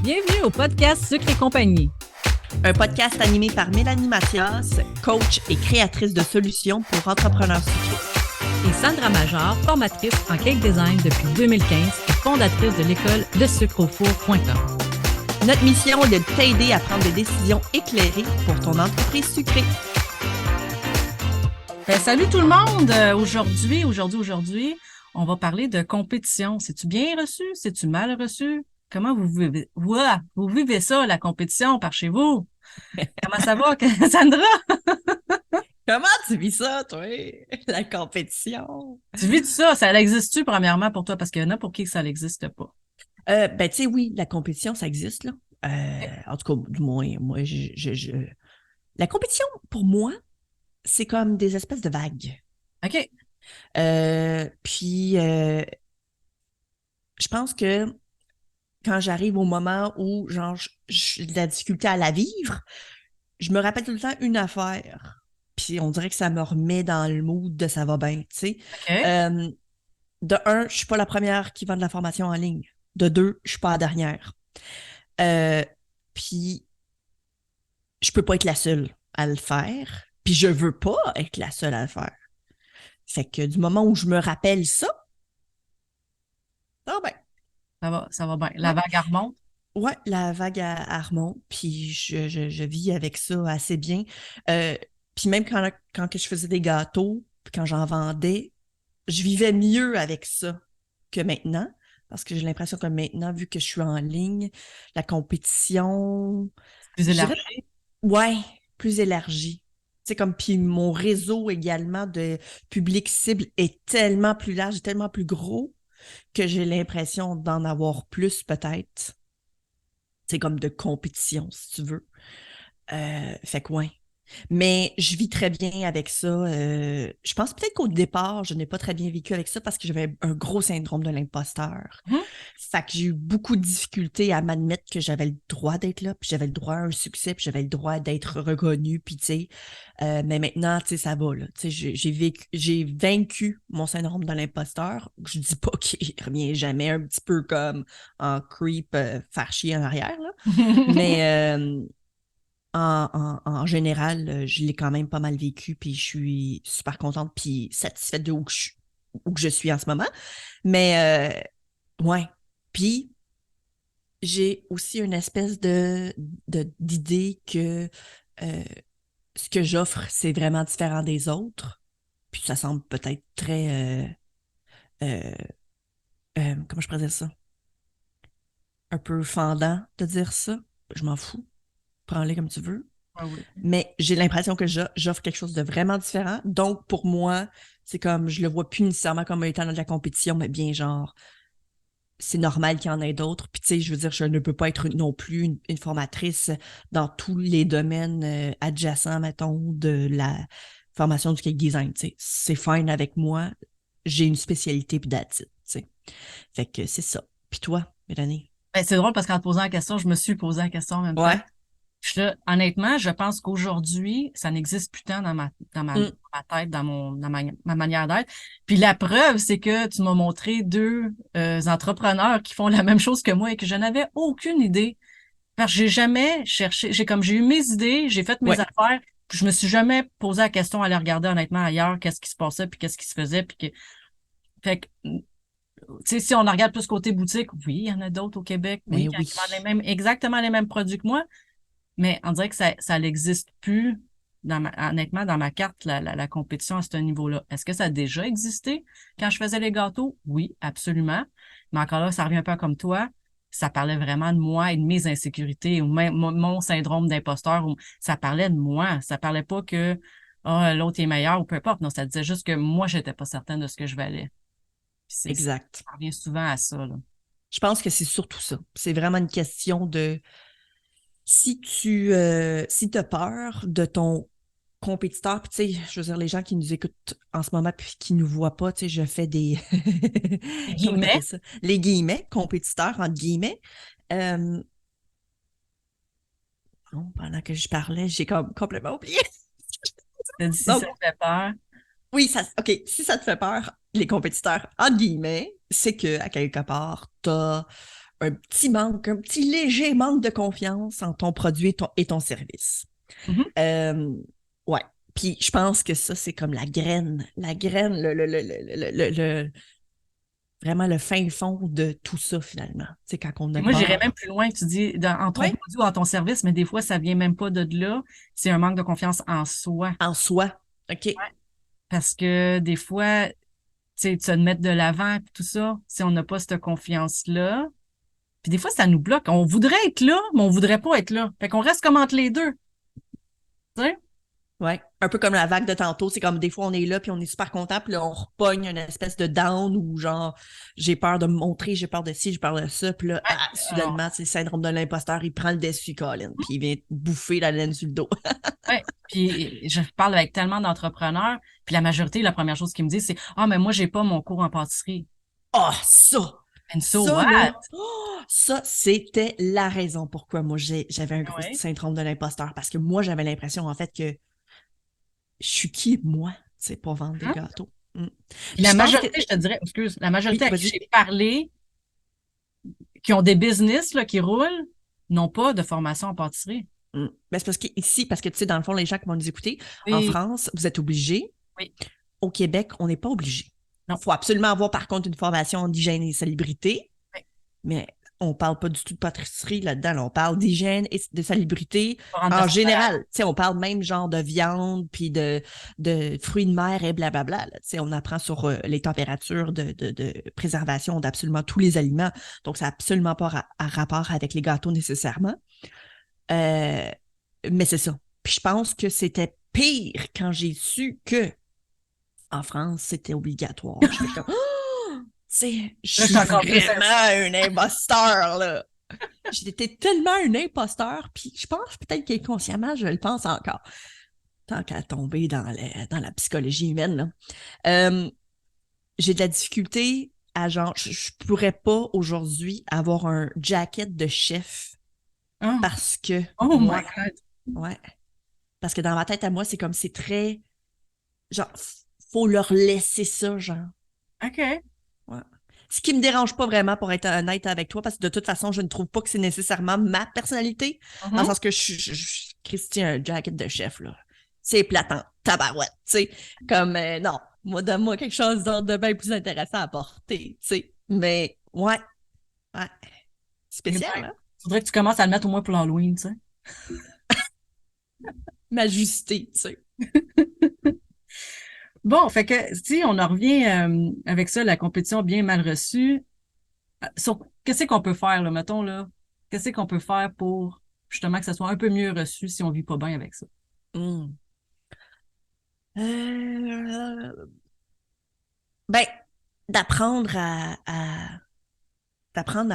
Bienvenue au podcast Sucre et compagnie. Un podcast animé par Mélanie Mathias, coach et créatrice de solutions pour entrepreneurs sucrés. Et Sandra Major, formatrice en cake design depuis 2015 et fondatrice de l'école lesucreaufour.com. Notre mission est de t'aider à prendre des décisions éclairées pour ton entreprise sucrée. Salut tout le monde! Aujourd'hui, on va parler de compétition. C'est-tu bien reçu? C'est-tu mal reçu? Comment vous vivez? Ouah, vous vivez ça, la compétition, par chez vous? Comment ça va, Sandra? Comment tu vis ça, toi, la compétition? Tu vis ça? Ça existe-tu, premièrement, pour toi? Parce qu'il y en a pour qui ça n'existe pas. Tu sais, oui, la compétition, ça existe, là. En tout cas, du moins, moi, La compétition, pour moi, c'est comme des espèces de vagues. OK. Je pense que quand j'arrive au moment où, genre, j'ai de la difficulté à la vivre, je me rappelle tout le temps une affaire. Puis on dirait que ça me remet dans le mood de ça va bien, tu sais. OK. De un, je suis pas la première qui vend de la formation en ligne. De deux, je suis pas la dernière. Puis je peux pas être la seule à le faire. Puis je veux pas être la seule à le faire. Fait que du moment où je me rappelle ça, ah ben, Ça va bien. La ouais. vague elle remonte. Ouais, la vague à remonte, puis je vis avec ça assez bien. Puis même quand que je faisais des gâteaux, puis quand j'en vendais, je vivais mieux avec ça que maintenant, parce que j'ai l'impression que maintenant, vu que je suis en ligne, la compétition, Plus je dirais, élargie. ouais, plus élargie. C'est comme, puis mon réseau également de public cible est tellement plus large, tellement plus gros, que j'ai l'impression d'en avoir plus peut-être. C'est comme de compétition, si tu veux. Fait que ouais. Mais je vis très bien avec ça. Je pense peut-être qu'au départ, je n'ai pas très bien vécu avec ça parce que j'avais un gros syndrome de l'imposteur. Mhm. Fait que j'ai eu beaucoup de difficultés à m'admettre que j'avais le droit d'être là, puis j'avais le droit à un succès, puis j'avais le droit d'être reconnue, puis tu sais. Mais maintenant, tu sais, ça va, là. Tu sais, j'ai vaincu mon syndrome de l'imposteur. Je dis pas qu'il revient jamais un petit peu comme en creep, faire chier en arrière, là. Mais en général, je l'ai quand même pas mal vécu, puis je suis super contente, puis satisfaite de où que je suis en ce moment. Mais ouais. Puis j'ai aussi une espèce d'idée que euh, ce que j'offre, c'est vraiment différent des autres. Puis ça semble peut-être très euh, comment je pourrais dire ça? Un peu fendant de dire ça. Je m'en fous. Prends-le comme tu veux. Ah oui. Mais j'ai l'impression que j'offre quelque chose de vraiment différent. Donc, pour moi, c'est comme, je le vois plus nécessairement comme étant dans de la compétition, mais bien genre, c'est normal qu'il y en ait d'autres. Puis, tu sais, je veux dire, je ne peux pas être non plus une formatrice dans tous les domaines adjacents, mettons, de la formation du cake design. Tu sais, c'est fine avec moi. J'ai une spécialité, puis that's it, tu sais. Fait que c'est ça. Puis toi, Mélanie? Ben, c'est drôle parce qu'en te posant la question, je me suis posé la question en même temps. Ouais. Honnêtement, je pense qu'aujourd'hui, ça n'existe plus tant Mm. ma tête, ma manière d'être. Puis la preuve, c'est que tu m'as montré deux entrepreneurs qui font la même chose que moi et que je n'avais aucune idée. Parce que j'ai jamais cherché, j'ai eu mes idées, j'ai fait mes Ouais. affaires, puis je me suis jamais posé la question à aller regarder honnêtement ailleurs, qu'est-ce qui se passait, puis qu'est-ce qui se faisait, fait que, tu sais, si on en regarde plus côté boutique, oui, il y en a d'autres au Québec, oui, Ben qui oui. vendent exactement les mêmes produits que moi, mais on dirait que ça n'existe plus, honnêtement, dans ma carte, la compétition à ce niveau-là. Est-ce que ça a déjà existé quand je faisais les gâteaux? Oui, absolument. Mais encore là, ça revient un peu comme toi. Ça parlait vraiment de moi et de mes insécurités ou même mon syndrome d'imposteur. Ça parlait de moi. Ça parlait pas que l'autre est meilleur ou peu importe. Non, ça disait juste que moi, j'étais pas certaine de ce que je valais. Puis Exact. ça revient souvent à ça, là. Je pense que c'est surtout ça. C'est vraiment une question de si tu as peur de ton compétiteur, puis tu sais, je veux dire, les gens qui nous écoutent en ce moment puis qui nous voient pas, tu sais, je fais des Les comment guillemets, t'appelles ça? Les guillemets, compétiteurs, entre guillemets. Euh, bon, pendant que je parlais, j'ai comme complètement oublié. t'as dit si ça Donc, te fait peur. oui, OK, si ça te fait peur, les compétiteurs, entre guillemets, c'est que à quelque part, t'as un petit manque, un petit léger manque de confiance en ton produit et ton service. Mhm. Euh, ouais. Puis je pense que ça, c'est comme la graine, vraiment le fin fond de tout ça, finalement. C'est quand on a Et moi, j'irais même peur. plus loin. Tu dis en ton Oui, produit ou en ton service, mais des fois, ça vient même pas de là. C'est un manque de confiance en soi. en soi. OK. Parce que des fois, tu sais, te mettre de l'avant et tout ça, si on n'a pas cette confiance-là, puis des fois, ça nous bloque. On voudrait être là, mais on voudrait pas être là. Fait qu'on reste comme entre les deux. Tu sais? Ouais. Un peu comme la vague de tantôt. C'est comme des fois, on est là, puis on est super content, puis là, on repogne une espèce de down ou genre, j'ai peur de me montrer, j'ai peur de ci, j'ai peur de ça, puis là, Ouais. Alors, soudainement, c'est le syndrome de l'imposteur, il prend le dessus, Colin, puis il vient bouffer la laine sur le dos. ouais. Puis je parle avec tellement d'entrepreneurs, puis la majorité, la première chose qu'ils me disent, c'est ah, mais moi, j'ai pas mon cours en pâtisserie. Ah, ça! And so Ça, what? là, ça, c'était la raison pourquoi moi, j'avais un gros Ouais. syndrome de l'imposteur, parce que moi, j'avais l'impression, en fait, que je suis qui, moi, tu sais, pour vendre des Hein? gâteaux. Mm. Puis Puis la je pense que, majorité, je te dirais, excuse, la oui, majorité à qui vas-y. j'ai parlé, qui ont des business là, qui roulent, n'ont pas de formation en pâtisserie. Mm. Ben, c'est parce qu'ici, parce que tu sais, dans le fond, les gens qui vont nous écouter, en Oui, France, vous êtes obligés. oui, Au Québec, on n'est pas obligé. non. Il faut absolument avoir, par contre, une formation d'hygiène et salubrité, Oui. mais on ne parle pas du tout de pâtisserie là-dedans. Là. On parle d'hygiène et de salubrité Pour rendre en ta salaire. général. Tu sais, on parle même genre de viande, puis de fruits de mer et blablabla. Là. Tu sais, on apprend sur les températures de préservation d'absolument tous les aliments. Donc, ça n'a absolument pas rapport avec les gâteaux nécessairement. Euh, mais c'est ça. Puis je pense que c'était pire quand j'ai su que en France, c'était obligatoire. Je fais comme, oh, tu sais, je Là, je suis suis encore plus vraiment un imposteur, là. J'étais tellement un imposteur, puis je pense peut-être qu'inconsciemment, je le pense encore, tant qu'à tomber dans la psychologie humaine, là. Euh, j'ai de la difficulté à genre, je pourrais pas aujourd'hui avoir un jacket de chef Oh, parce que oh my moi, God. ouais, parce que dans ma tête à moi, c'est comme c'est très, genre, faut leur laisser ça, genre. OK. Ouais. Ce qui me dérange pas vraiment, pour être honnête avec toi, parce que de toute façon, je ne trouve pas que c'est nécessairement ma personnalité, dans le Mhm. sens que Christian, un jacket de chef, là. C'est platant, tabarouette, tu sais. Comme, non, moi, donne-moi quelque chose d'autre de bien plus intéressant à porter, tu sais. Mais, ouais, ouais. Il Spécial, hein? faudrait que tu commences à le mettre au moins pour l'Halloween, tu sais. M'ajuster, tu sais. Bon, fait que si on en revient avec ça, la compétition bien mal reçue, sur qu'est-ce qu'on peut faire, là, mettons, là, qu'est-ce qu'on peut faire pour justement que ça soit un peu mieux reçu si on vit pas bien avec ça? Mm. Euh, ben, d'apprendre d'apprendre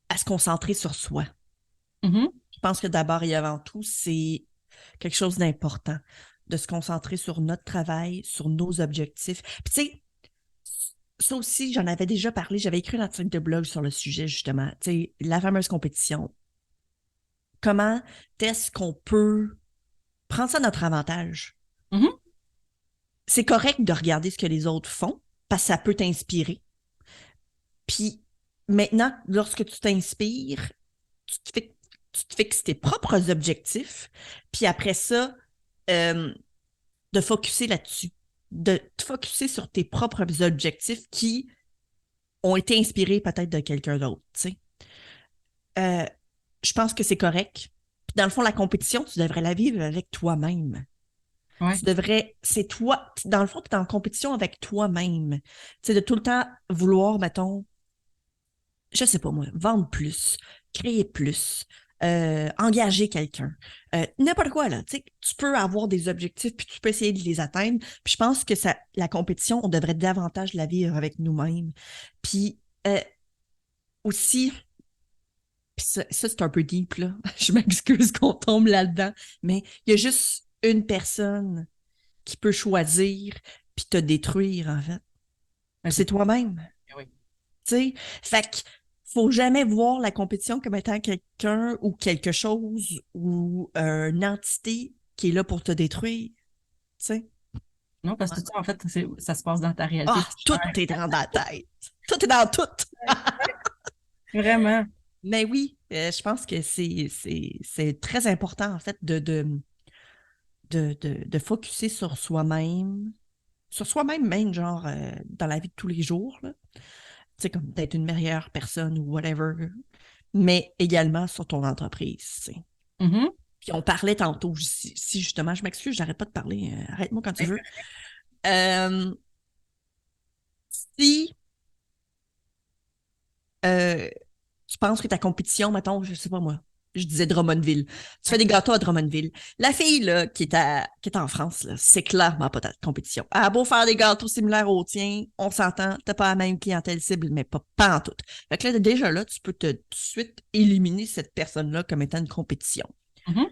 à se concentrer sur soi. Mhm. Je pense que d'abord et avant tout, c'est quelque chose d'important de se concentrer sur notre travail, sur nos objectifs. Puis tu sais, ça aussi, j'en avais déjà parlé, j'avais écrit un article de blog sur le sujet, justement. Tu sais, la fameuse compétition. Comment est-ce qu'on peut prendre ça à notre avantage? Mhm. C'est correct de regarder ce que les autres font, parce que ça peut t'inspirer. Puis maintenant, lorsque tu t'inspires, tu te fixes, tu te fixes tes propres objectifs. Puis après ça, euh, de focuser là-dessus, de te focuser sur tes propres objectifs qui ont été inspirés peut-être de quelqu'un d'autre. Tu sais. Euh, je pense que c'est correct. Puis dans le fond, la compétition, tu devrais la vivre avec toi-même. Ouais. Tu devrais, c'est toi, dans le fond, tu es en compétition avec toi-même. Tu sais, de tout le temps vouloir, mettons, je sais pas moi, vendre plus, créer plus, engager quelqu'un, n'importe quoi, là. Tu sais, tu peux avoir des objectifs, puis tu peux essayer de les atteindre. Puis je pense que ça, la compétition, on devrait davantage la vivre avec nous-mêmes. Puis aussi, puis ça c'est un peu deep, là. Je m'excuse qu'on tombe là-dedans, mais il y a juste une personne qui peut choisir puis te détruire, en fait. Ben, Puis c'est c'est toi. toi-même. Oui. Tu sais, fait que faut jamais voir la compétition comme étant quelqu'un ou quelque chose ou une entité qui est là pour te détruire. Tu sais. Non, parce que ça, en fait, ça se passe dans ta réalité. Ah, tout est dans la tête. Tout est dans tout. Vraiment. Mais oui, je pense que c'est très important, en fait, de focusser sur soi-même même, genre, dans la vie de tous les jours, là. Tu sais, comme d'être une meilleure personne ou whatever, mais également sur ton entreprise, tu sais. Mhm. Puis on parlait tantôt, si justement, je m'excuse, j'arrête pas de parler, arrête-moi quand tu veux. Euh, si euh, tu penses que ta compétition, mettons, je sais pas moi, je disais Drummondville. Tu fais des gâteaux à Drummondville. La fille là, qui est en France, là, c'est clairement pas ta compétition. Elle a beau faire des gâteaux similaires aux tiens, on s'entend, t'as pas la même clientèle cible, mais pas en tout. Fait que là, déjà là, tu peux tout de suite éliminer cette personne-là comme étant une compétition. Mhm.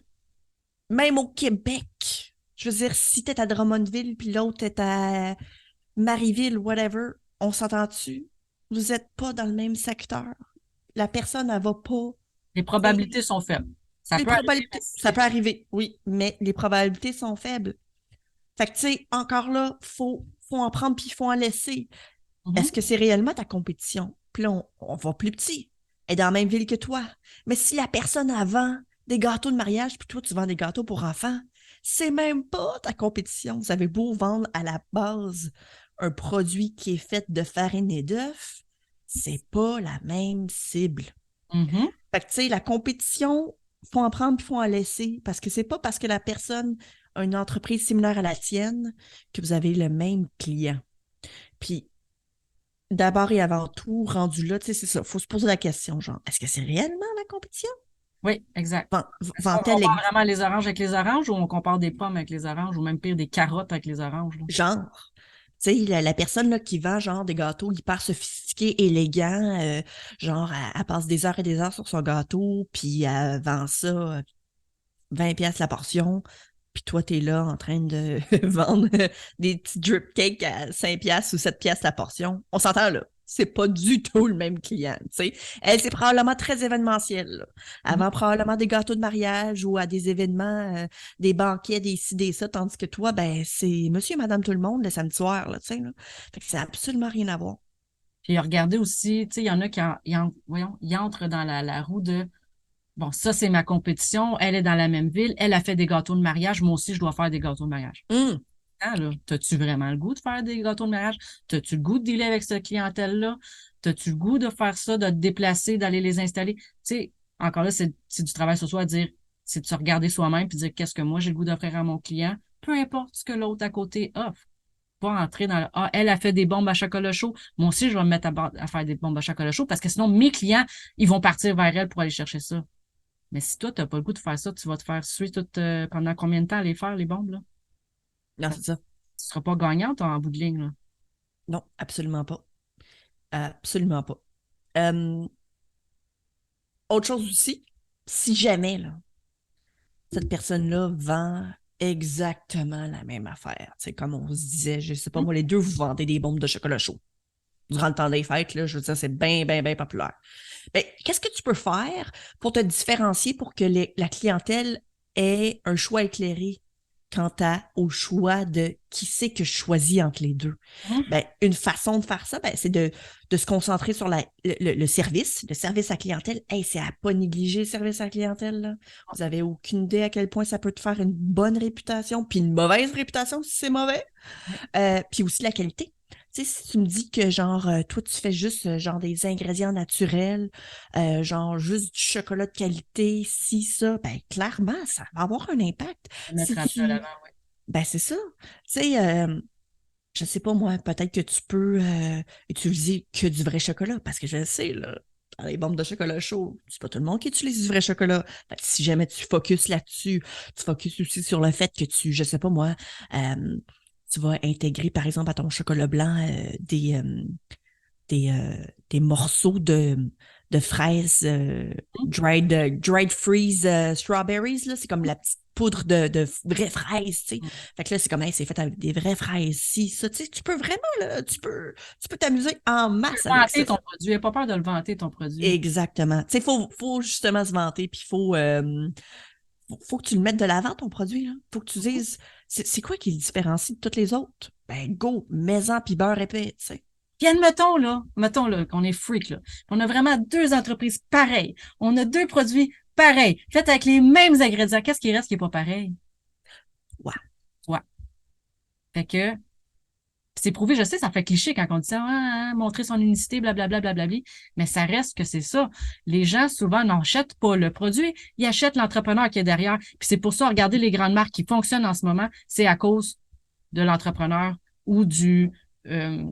Même au Québec, je veux dire, si t'es à Drummondville puis l'autre est à Marieville, whatever, on s'entend-tu? Vous n'êtes pas dans le même secteur. La personne, elle va pas. Les T'sais, probabilités sont faibles. Ça les peut arriver, mais probabilités, ça peut arriver, oui, mais les probabilités sont faibles. Fait que, tu sais, encore là, faut en prendre puis il faut en laisser. Mhm. Est-ce que c'est réellement ta compétition? Puis là, on va plus petit. Elle est dans la même ville que toi. Mais si la personne vend des gâteaux de mariage, puis toi, tu vends des gâteaux pour enfants, c'est même pas ta compétition. Vous avez beau vendre à la base un produit qui est fait de farine et d'œufs, c'est pas la même cible. Mhm. Fait que, tu sais, la compétition, faut en prendre puis faut en laisser. Parce que c'est pas parce que la personne a une entreprise similaire à la tienne que vous avez le même client. Puis, d'abord et avant tout, rendu là, tu sais, c'est ça. Faut se poser la question, genre, est-ce que c'est réellement la compétition? Oui, exact. Est-ce qu'on Vend-elle compare vraiment les oranges avec les oranges ou on compare des pommes avec les oranges ou même pire des carottes avec les oranges, là? genre? Tu sais, la personne là, qui vend genre des gâteaux hyper sophistiqués, élégants, genre, elle passe des heures et des heures sur son gâteau, puis elle vend ça 20 pièces la portion. Puis toi, t'es là en train de vendre des petits drip cakes à 5 pièces ou 7 pièces la portion. On s'entend là. C'est pas du tout le même client, tu sais. Elle, c'est probablement très événementiel, là. Elle Mhm. vend probablement des gâteaux de mariage ou à des événements, des banquets, des ci, des ça, tandis que toi, ben, c'est monsieur et madame tout le monde le samedi soir, là, tu sais, là. Fait que c'est absolument rien à voir. Puis regardez aussi, tu sais, il y en a voyons, ils entrent dans la roue de bon, ça, c'est ma compétition. Elle est dans la même ville. Elle a fait des gâteaux de mariage. Moi aussi, je dois faire des gâteaux de mariage. Hum, Hein, là? T'as-tu vraiment le goût de faire des gâteaux de mariage? T'as-tu le goût de dealer avec cette clientèle-là? T'as-tu le goût de faire ça, de te déplacer, d'aller les installer? Tu sais, encore là, c'est du travail sur soi à dire, c'est de se regarder soi-même puis dire qu'est-ce que moi j'ai le goût d'offrir à mon client, peu importe ce que l'autre à côté offre. Pas entrer dans le Ah, elle a fait des bombes à chocolat chaud. Moi aussi, je vais me mettre à faire des bombes à chocolat chaud parce que sinon, mes clients, ils vont partir vers elle pour aller chercher ça. Mais si toi, tu n'as pas le goût de faire ça, tu vas te faire suer pendant combien de temps à les faire, les bombes, là? non, Ça, tu c'est ça. ne seras pas gagnante en bout de ligne, là. Non, absolument pas. Absolument pas. Euh, Autre chose aussi, si jamais, là, cette personne-là vend exactement la même affaire. C'est comme on se disait, je sais pas Hum, moi, les deux, vous vendez des bombes de chocolat chaud. Durant le temps des fêtes, là, je veux dire, c'est bien, bien, bien populaire. Ben, qu'est-ce que tu peux faire pour te différencier pour que la clientèle ait un choix éclairé au choix de qui c'est que je choisis entre les deux? hum. Ben, une façon de faire ça, ben, c'est de se concentrer sur le service, le service à clientèle. Hey, c'est à pas négliger le service à clientèle, là. Vous avez aucune idée à quel point ça peut te faire une bonne réputation, puis une mauvaise réputation si c'est mauvais. Oui. Puis aussi la qualité. Tu sais, si tu me dis que genre toi tu fais juste genre des ingrédients naturels, genre juste du chocolat de qualité, si ça, ben clairement ça va avoir un impact. Si Mettre un peu à tu, l'avant, oui. ben c'est ça. Tu sais, je sais pas moi, peut-être que tu peux utiliser que du vrai chocolat parce que je le sais là. Dans les bombes de chocolat chaud, c'est pas tout le monde qui utilise du vrai chocolat. Fait que si jamais tu focuses là-dessus, tu focuses aussi sur le fait que je sais pas moi, euh, tu vas intégrer, par exemple, à ton chocolat blanc des morceaux de fraises Hum. dried freeze strawberries. Là. C'est comme la petite poudre de vraies fraises. Tu sais. Hum. Fait que là, c'est comme hey, c'est fait avec des vraies fraises. Si, ça, tu sais, tu peux vraiment, là, tu peux t'amuser en Tu peux masse avec vanter ça. ton produit. N'aie pas peur de le vanter, ton produit. Exactement. Tu sais, faut justement se vanter, puis faut que tu le mettes de l'avant, ton produit. Là. Faut que tu dises, c'est quoi qui le différencie de toutes les autres? Ben, go, mets-en puis beurre épais, tu sais. Puis mettons là, qu'on est freak, là. On a vraiment deux entreprises pareilles. On a deux produits pareils, faits avec les mêmes ingrédients. Qu'est-ce qui reste qui est pas pareil? Ouais. Ouais. Fait que, c'est prouvé, je sais, ça fait cliché quand on dit ça, montrer son unicité, blablabla, blablabla, mais ça reste que c'est ça. Les gens, souvent, n'achètent pas le produit, ils achètent l'entrepreneur qui est derrière. Puis c'est pour ça, regardez les grandes marques qui fonctionnent en ce moment, c'est à cause de l'entrepreneur ou euh,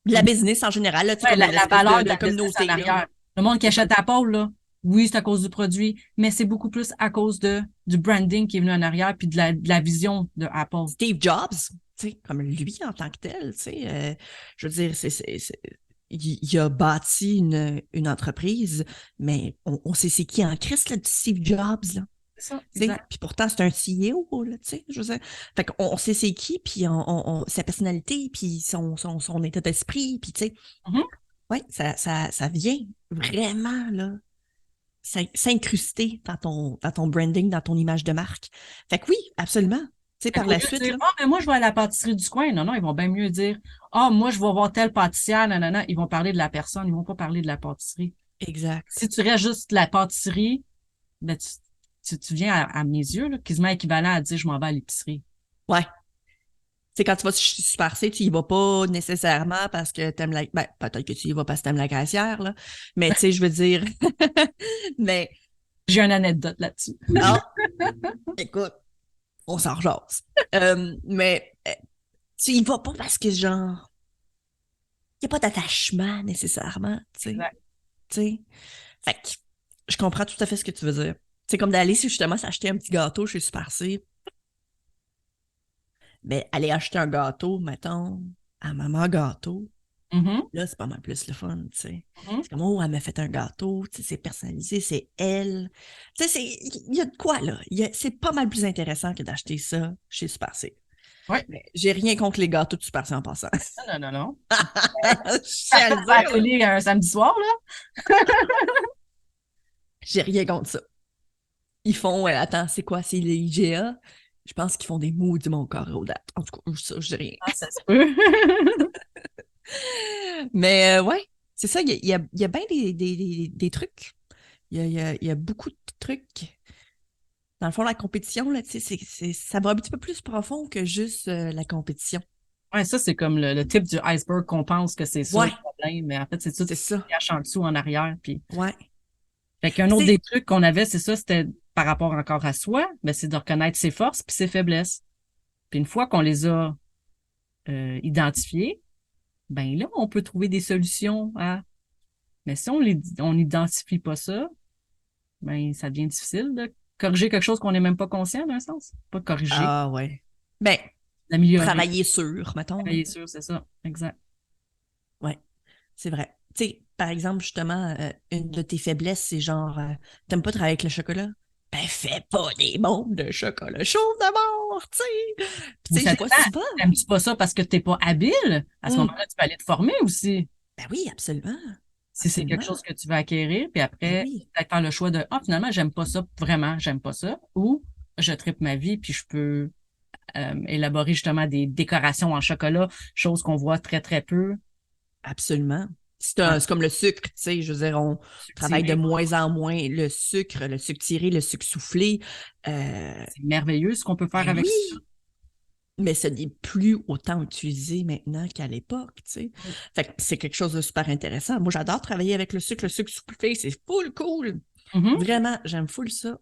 La business en général, là, tu sais, ouais, comme la l'espèce valeur de de la business en communauté, là. arrière. Le monde qui achète Apple, là, oui, c'est à cause du produit, mais c'est beaucoup plus à cause du branding qui est venu en arrière puis de la vision de Apple. Steve Jobs, tu sais, comme lui en tant que tel, tu sais, je veux dire, il a bâti une entreprise, mais on sait c'est qui en Christ, là, Steve Jobs, là. C'est ça, Tu sais, exact. puis pourtant, c'est un CEO, là, tu sais, je veux dire. Fait qu'on sait c'est qui, puis sa personnalité, puis son état d'esprit, puis tu sais, Mhm. ouais, ça vient vraiment, là, s'incruster dans ton branding, dans ton image de marque. Fait que oui, absolument. Tu sais, Fait par qu'au lieu la de suite, dire, là, mais moi, je vais à la pâtisserie du coin. Non, non, ils vont bien mieux dire, moi, je vais voir telle pâtissière, non, non, non. Ils vont parler de la personne, ils vont pas parler de la pâtisserie. exact. Si tu restes juste la pâtisserie, ben, tu viens à mes yeux, là, quasiment équivalent à dire, je m'en vais à l'épicerie. Ouais. C'est quand tu vas chez Super C, tu y vas pas nécessairement parce que t'aimes la. Ben, peut-être que tu y vas parce que t'aimes la caissière, là. Mais tu sais, je veux dire. Mais, J'ai une anecdote là-dessus. ah, écoute, on s'en rejase. Mais tu y vas pas parce que, genre, il n'y a pas d'attachement nécessairement, tu sais. Exact. Tu sais. Fait que je comprends tout à fait ce que tu veux dire. C'est comme d'aller, si justement, s'acheter un petit gâteau chez Super C. Ben, aller acheter un gâteau, mettons, à Maman Gâteau. Mhm, Là, c'est pas mal plus le fun, tu sais. mhm. C'est comme, oh, elle m'a fait un gâteau, tu sais, c'est personnalisé, c'est elle. Tu sais, il y a de quoi, là. C'est pas mal plus intéressant que d'acheter ça chez Super C. Ouais. Mais j'ai rien contre les gâteaux de Super C en passant. Non, non, non, non. Je tiens Ça à fait le pas à la dire, là. télé un samedi soir, là. J'ai rien contre ça. Ils font, attends, c'est quoi, c'est les IGA? Je pense qu'ils font des maudits mon corps aux dates. En tout cas, ça, je dis rien. Ah, ça se peut. Mais ouais, c'est ça, il y a bien des trucs. Il y a beaucoup de trucs. Dans le fond, la compétition, là, tu sais, ça va un petit peu plus profond que juste la compétition. Ouais, ça, c'est comme le type du iceberg qu'on pense que c'est ça le Ouais, problème, mais en fait, c'est tout c'est ce qui se ça. cache en dessous, en arrière. Puis, Ouais. fait qu'un Puis autre c'est des trucs qu'on avait, c'est ça, c'était par rapport encore à soi, mais c'est de reconnaître ses forces puis ses faiblesses. Puis une fois qu'on les a identifiées, ben là, on peut trouver des solutions à. Mais si on n'identifie pas ça, ben ça devient difficile de corriger quelque chose qu'on n'est même pas conscient d'un sens. Pas corriger, ah ouais. Ben, d'améliorer. travailler sur, mettons, là. Travailler sûr, c'est ça. Exact. Ouais, c'est vrai. Tu sais, par exemple, justement, une de tes faiblesses, c'est genre, t'aimes pas travailler avec le chocolat? Ben, fais pas des bombes de chocolat chaud d'abord, tu sais. Puis, tu Ou sais, je ça sais pas dépend. souvent. T'aimes-tu pas ça parce que t'es pas habile? À ce Hum, moment-là, tu peux aller te former aussi. Ben oui, absolument. Si c'est quelque Absolument. chose que tu veux acquérir, puis Ben après, oui. peut-être faire le choix de, finalement, j'aime pas ça, vraiment, j'aime pas ça. Ou je tripe ma vie, puis je peux élaborer justement des décorations en chocolat, chose qu'on voit très, très peu Absolument. en C'est comme le sucre, tu sais, je veux dire, on sucre travaille de tiré. moins en moins le sucre tiré, le sucre soufflé. C'est merveilleux ce qu'on peut faire Ben avec ça. oui, mais ce n'est plus autant utilisé maintenant qu'à l'époque, tu sais. Fait que c'est quelque chose de super intéressant. Moi, j'adore travailler avec le sucre soufflé, c'est full cool. Mhm. Vraiment, j'aime full ça.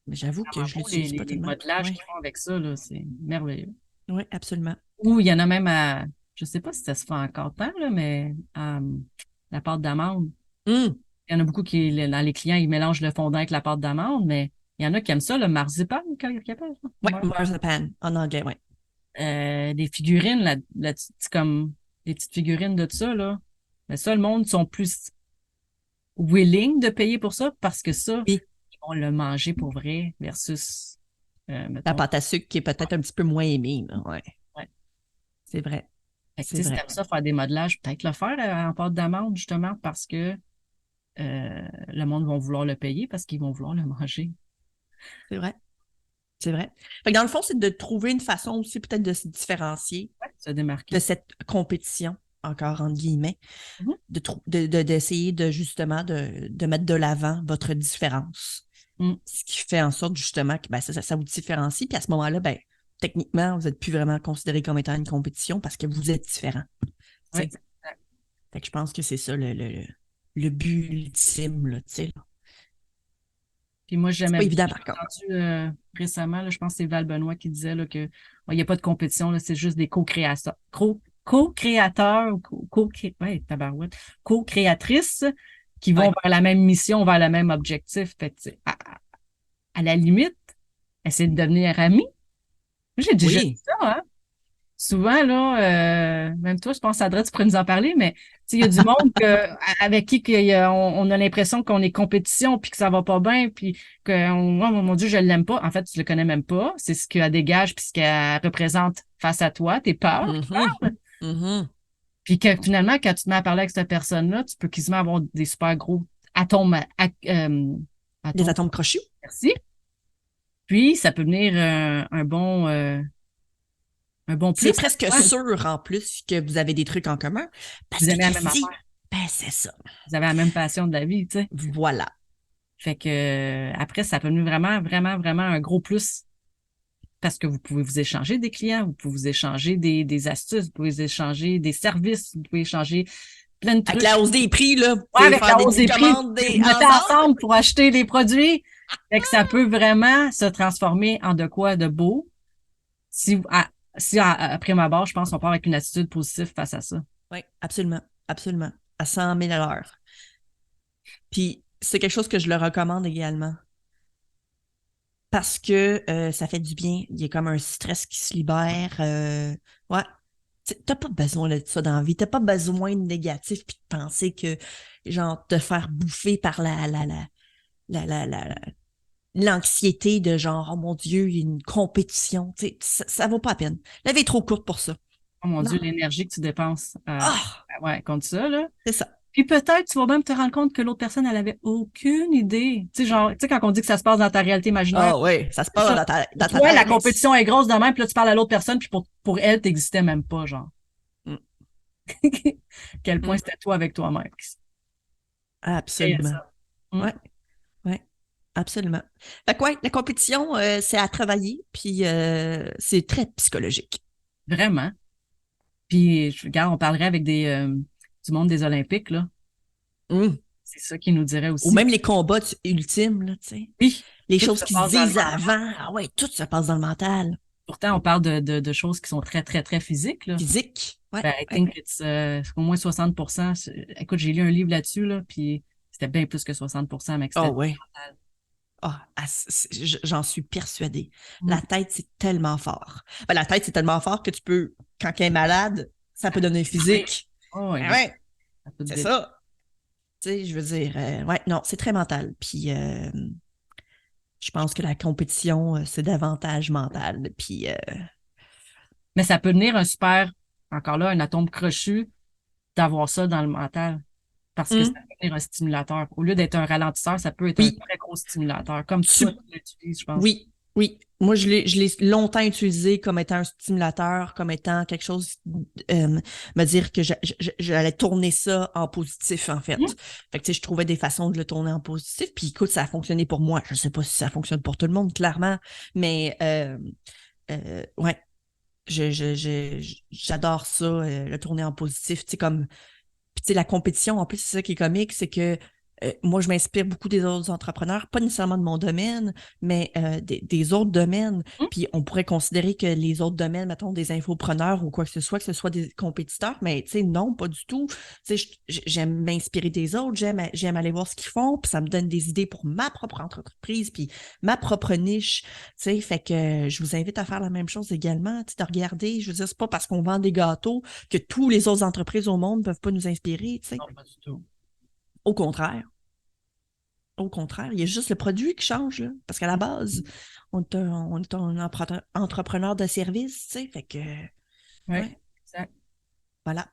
Mais j'avoue que Vraiment je beau, les, l'utilise les, pas les tellement. modelages Oui, qu'ils font avec ça, là, c'est merveilleux. oui, absolument. Ou il y en a même je sais pas si ça se fait encore tant, là, mais la pâte d'amande. Hum, Il y en a beaucoup dans les clients, ils mélangent le fondant avec la pâte d'amande, mais il y en a qui aiment ça, le marzipan, qu'ils appellent ça. ouais, marzipan, en anglais, ouais. Des figurines, c'est comme des petites figurines de ça, là. Mais ça, le monde sont plus willing de payer pour ça parce que ça, Oui, ils vont le manger pour vrai versus, la mettons, pâte à sucre qui est peut-être un petit peu moins aimée, là, ouais. ouais. C'est vrai, Fait que, c'est tu sais, si vrai. t'aimes ça, faire des modelages, peut-être le faire en pâte d'amande, justement, parce que le monde va vouloir le payer parce qu'ils vont vouloir le manger. C'est vrai. C'est vrai. Fait que dans le fond, c'est de trouver une façon aussi peut-être de se différencier Se de démarquer. cette compétition encore entre guillemets, Mhm. d'essayer de justement de mettre de l'avant votre différence. Mm. Ce qui fait en sorte justement que ben, ça vous différencie. Puis à ce moment-là, ben, techniquement, vous n'êtes plus vraiment considéré comme étant une compétition parce que vous êtes différent. Oui, T'sais. Fait que je pense que c'est ça le but ultime, là, tu sais. puis moi, C'est j'aimais pas bien, évident j'ai par contre. entendu récemment, là, je pense que c'est Val Benoît qui disait là, que il n'y a pas de compétition, là, c'est juste des co-créateurs. Co-créateurs, ouais, tabarouette, co-créatrices qui vont Ouais. vers la même mission, vers le même objectif. Fait que, tu sais, à la limite, essayer de devenir amis. Moi, j'ai déjà dit Oui. ça, hein. Souvent, là, même toi, je pense, Adrien, tu pourrais nous en parler, mais tu sais, il y a du monde avec qui on a l'impression qu'on est compétition, puis que ça va pas bien, puis que oh, mon Dieu, je l'aime pas. En fait, tu le connais même pas. C'est ce qu'elle dégage, puis ce qu'elle représente face à toi, tes peurs. Mhm. Mhm. Puis que finalement, quand tu te mets à parler avec cette personne-là, tu peux quasiment avoir des super gros atomes, Des atomes, atomes crochus. merci. Puis, ça peut venir un bon C'est plus à presque toi. sûr en plus que vous avez des trucs en commun parce Vous que aimez la même Christy, affaire. ben c'est ça. Vous avez la même passion de la vie, tu sais. Voilà. Fait que après, ça peut devenir vraiment, vraiment, vraiment un gros plus parce que vous pouvez vous échanger des clients, vous pouvez vous échanger des astuces, vous pouvez vous échanger des services, vous pouvez échanger plein de Avec trucs. la hausse des prix, là, vous Ouais, pouvez avec faire la des hausse petites des prix, vous commandes pouvez vous mettre ensemble. ensemble pour acheter des produits. Fait que ça peut vraiment se transformer en de quoi de beau si après ma barre, je pense qu'on part avec une attitude positive face à ça. Oui, absolument. Absolument. À 100 000 à l'heure. Puis c'est quelque chose que je le recommande également parce que ça fait du bien. Il y a comme un stress qui se libère. Ouais. T'as pas besoin de ça dans la vie. T'as pas besoin de négatif puis de penser que, genre, te faire bouffer par la, la, la- l'anxiété de genre, oh mon Dieu, il y a une compétition. Ça vaut pas la peine. La vie est trop courte pour ça. Oh mon Non. Dieu, l'énergie que tu dépenses Ah, ouais, contre ça, là. c'est ça. Puis peut-être tu vas même te rendre compte que l'autre personne, elle avait aucune idée. Tu sais, genre, tu sais, quand on dit que ça se passe dans ta réalité imaginaire, Ah ouais, ça se c'est passe ça. dans Pour ta toi, la tête, mais compétition est grosse de même, puis là, tu parles à l'autre personne, puis pour elle, t'existais même pas, genre. Mm, Quel point mm, c'était toi avec toi-même. Et absolument. ça. Mm. Ouais, ouais, absolument. Fait que ouais, la compétition, c'est à travailler, puis c'est très psychologique. Vraiment. Puis, regarde, on parlerait avec du monde des Olympiques, là. Mm. C'est ça qu'ils nous dirait Ou aussi. même les combats ultimes, là, tu sais. Oui, Les tout choses se qui se passe dans le disent mental. avant, ah ouais, tout se passe dans le mental. Pourtant, on parle de choses qui sont très, très, très physiques, là. Physique, ouais, Ben, I ouais. think it's au moins 60%. Écoute, j'ai lu un livre là-dessus, là, puis c'était bien plus que 60%, mais que Oh c'était ouais. mental. Ah, j'en suis persuadée. Mm. La tête, c'est tellement fort. Ben, la tête, c'est tellement fort que tu peux, quand elle est malade, ça peut donner Oui. physique. Oh, oui, Ben là, ouais, ça peut te c'est détruire. ça. Tu sais, je veux dire, ouais, non, c'est très mental. Puis je pense que la compétition, c'est davantage mental. Puis, Mais ça peut devenir encore là, un atome crochu d'avoir ça dans le mental. Parce que ça hum, peut devenir un stimulateur. Au lieu d'être un ralentisseur, ça peut être un oui, très gros stimulateur. Comme toi, tu tu l'utilises, je pense. Oui, oui. Moi, je l'ai longtemps utilisé comme étant un stimulateur, comme étant quelque chose, me dire que j'allais tourner ça en positif, en fait. Mm. Fait que, tu sais, je trouvais des façons de le tourner en positif. Puis, écoute, ça a fonctionné pour moi. Je sais pas si ça fonctionne pour tout le monde, clairement, mais ouais, j'adore ça, le tourner en positif. Tu sais, comme puis, tu sais, la compétition, en plus, c'est ça qui est comique, c'est que moi, je m'inspire beaucoup des autres entrepreneurs, pas nécessairement de mon domaine, mais des autres domaines. Mm. Puis, on pourrait considérer que les autres domaines, mettons, des infopreneurs ou quoi que ce soit des compétiteurs, mais tu sais, non, pas du tout. Tu sais, j'aime m'inspirer des autres, j'aime aller voir ce qu'ils font, puis ça me donne des idées pour ma propre entreprise, puis ma propre niche. Tu sais, fait que je vous invite à faire la même chose également, tu sais, de regarder. Je veux dire, c'est pas parce qu'on vend des gâteaux que toutes les autres entreprises au monde ne peuvent pas nous inspirer, tu sais. Non, pas du tout. Au contraire. Au contraire, il y a juste le produit qui change, là. Parce qu'à la base, on est un entrepreneur de service, tu sais. Fait que, Oui, ouais, exact. voilà.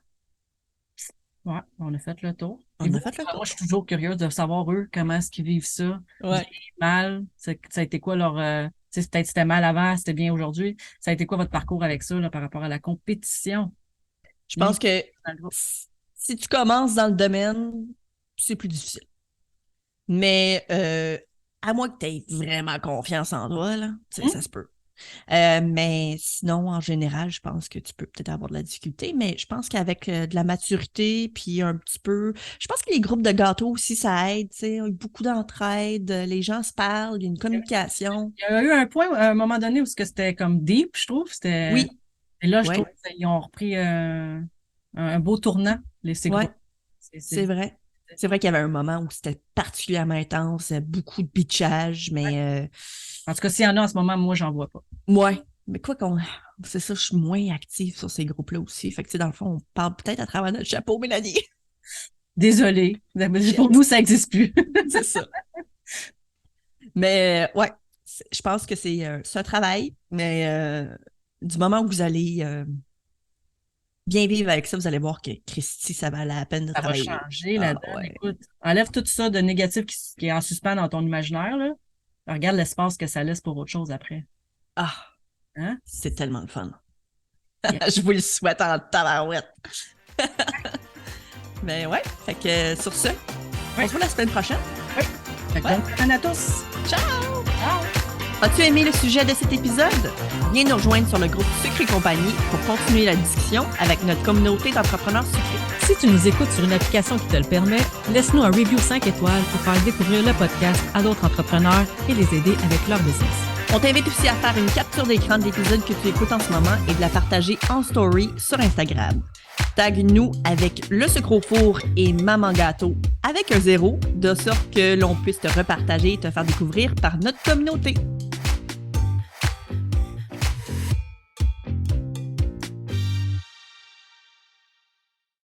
Ouais, on a fait le tour. Puis On vous, a fait le moi, je tour. suis toujours curieuse de savoir, eux, comment est-ce qu'ils vivent ça. Bien, Ouais. mal. Ça a été quoi leur. Tu sais, peut-être c'était mal avant, c'était bien aujourd'hui. Ça a été quoi votre parcours avec ça, là, par rapport à la compétition? Je pense que si tu commences dans le domaine, c'est plus difficile. Mais à moins que tu aies vraiment confiance en toi, là, ça se peut. Mais sinon, en général, je pense que tu peux peut-être avoir de la difficulté, mais je pense qu'avec de la maturité, puis un petit peu... Je pense que les groupes de gâteaux aussi, ça aide, tu sais, il y a beaucoup d'entraide, les gens se parlent, il y a une communication. Il y a eu un point, à un moment donné, où c'était comme deep, je trouve. Oui, Et là, je ouais, trouve qu'ils ont repris un beau tournant, ces ouais, groupes. c'est vrai. C'est vrai qu'il y avait un moment où c'était particulièrement intense, beaucoup de bitchage, mais En tout cas, s'il y en a en ce moment, moi, j'en vois pas. ouais. Mais quoi qu'on. C'est ça, je suis moins active sur ces groupes-là aussi. Fait que, tu sais, dans le fond, on parle peut-être à travers notre chapeau, Mélanie. Désolée. Pour nous, ça n'existe plus. C'est ça. Mais ouais, je pense que c'est un travail, mais du moment où vous allez bien vivre avec ça, vous allez voir que Christy, ça valait la peine de Ça va travailler. changer Ah, là-dedans. ouais. Écoute, enlève tout ça de négatif qui est en suspens dans ton imaginaire, là. Regarde l'espace que ça laisse pour autre chose après. Ah, Hein? c'est tellement le fun. Yeah. Je vous le souhaite en tabarouette. Mais ouais, fait que sur ce, on se voit la semaine prochaine. Oui. Fait que bonne semaine à tous. Ciao! Ciao! As-tu aimé le sujet de cet épisode? Viens nous rejoindre sur le groupe Sucre et compagnie pour continuer la discussion avec notre communauté d'entrepreneurs sucrés. Si tu nous écoutes sur une application qui te le permet, laisse-nous un review 5 étoiles pour faire découvrir le podcast à d'autres entrepreneurs et les aider avec leur business. On t'invite aussi à faire une capture d'écran de l'épisode que tu écoutes en ce moment et de la partager en story sur Instagram. Tag-nous avec le sucre au four et Maman Gâteau avec un 0, de sorte que l'on puisse te repartager et te faire découvrir par notre communauté.